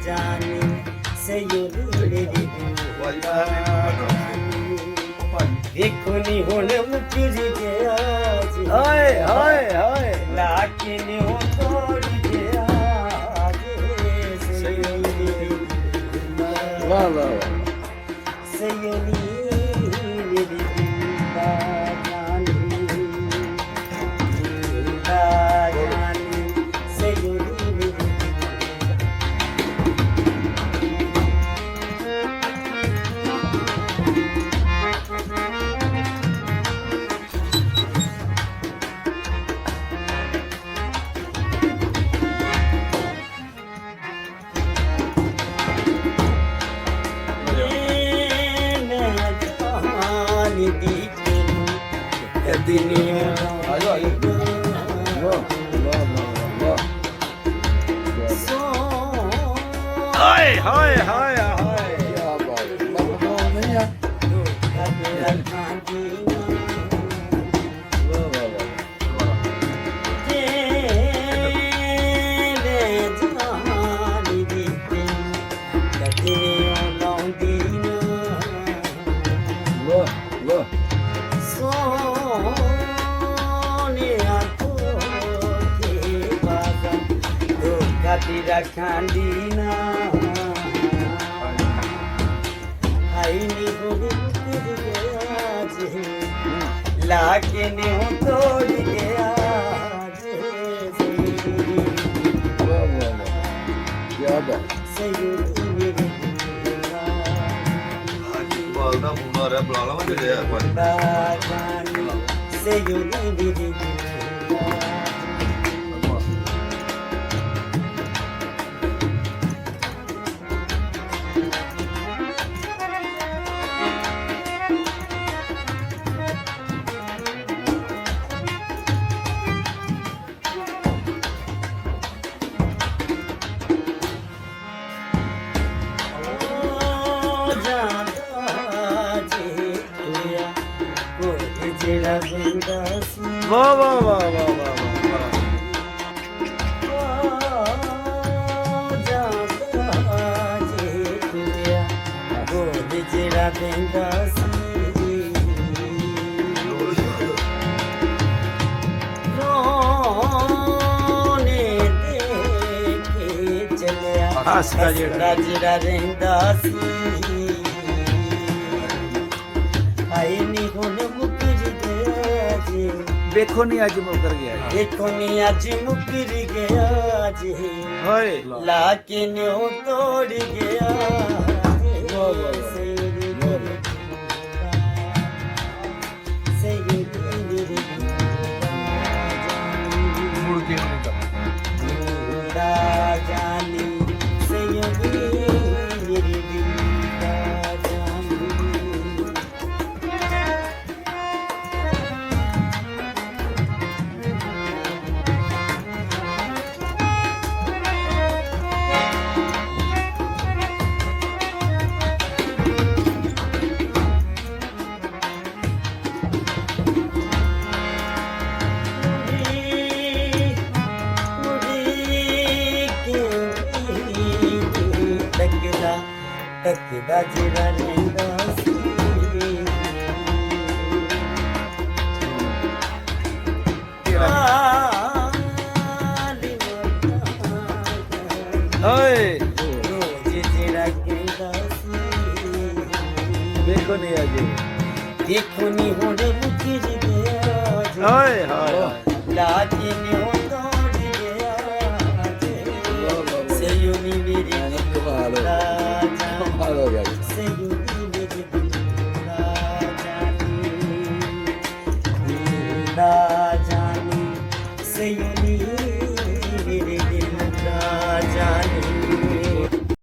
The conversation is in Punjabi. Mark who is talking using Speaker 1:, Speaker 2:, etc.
Speaker 1: जानी सयोनी देखो नी होने मुकर गया
Speaker 2: ਹਾਏ ਹਾਏ ਹਾਏ
Speaker 1: लाकिन वो तोड़ गया सयोनी
Speaker 2: ਵਾਹ ਵਾਹ ਵਾਹ
Speaker 1: सयोनी मेरी जिंदा जानी सयोनी मेरी
Speaker 2: ਆਜੋ ਆਜੋ ਵਾਹ ਵਾਹ ਵਾਹ ਹਾਏ ਹਾਏ ਹਾਏ ਹਾਏ ਕੀ ਬਾਤ ਬਾਬਾ ਨਹੀਂ ਆ ਵਾਹ ਵਾਹ ਵਾਹ ਵਾਹ ਵਾਹ
Speaker 1: Rakhandina Aini gori mutir gaya je Lakin ho tod gaya je
Speaker 2: ਵਾਹ ਵਾਹ ਵਾਹ ਕੀ ਬਾਤ
Speaker 1: Sayuri mere
Speaker 3: ਬਾਲ ਦਾ ਮੁੰਡਾ ਰਿਹਾ ਬੁਲਾ ਲਵਾਂ ਜਿਹੜੇ ਯਾਰ ਭਾਈ
Speaker 1: Bajani Sayuri mere
Speaker 2: ਵਾਹ ਵਾਹ ਵਾਹ ਵਾਹ ਵਾਹ ਹੱਸਦਾ ਜਿਹੜਾ
Speaker 1: ਜਿਹੜਾ ਰਹਿੰਦਾ ਸੀ ਆਈ ਨੀ ਹੁਣ ਮੁਕਰ ਗਿਆ ਜੀ
Speaker 2: ਵੇਖੋ ਨਹੀਂ ਅੱਜ ਮੁਕਰ ਗਿਆ
Speaker 1: ਦੇਖੋ ਨੀ ਅੱਜ ਮੁਕਰ ਗਿਆ ਜੀ
Speaker 2: ਹਾਏ
Speaker 1: ਲਾਕਿਨ ਉਹ ਤੋੜ ਗਿਆ
Speaker 2: ਵਾਹ ਵਾਹ ਮੁੜ ਕੇ ਨਹੀਂ ਤਾਂ
Speaker 1: जानी सयोनी मेरी जिंदा जानी ਤੱਕਦਾ ਜਿਹੜਾ ਰਹਿੰਦਾ ਸੀ
Speaker 2: ਹਾਏ
Speaker 1: ਰੋਜ਼ ਜਿਹੜਾ ਕਹਿੰਦਾ ਸੀ
Speaker 2: ਵੇਖੋ ਨਹੀਂ ਅੱਜ
Speaker 1: ਦੇਖੋ ਨੀ ਹੁਣ ਮੁਕਰ ਗਿਆ ਜੀ
Speaker 2: ਹਾਏ ਹਾਏ
Speaker 1: ਲਾਕਿਨ ਉਹ ਤੋੜ ਗਿਆ ਜੀ ਸਯੋਨੀ ਮੇਰੀ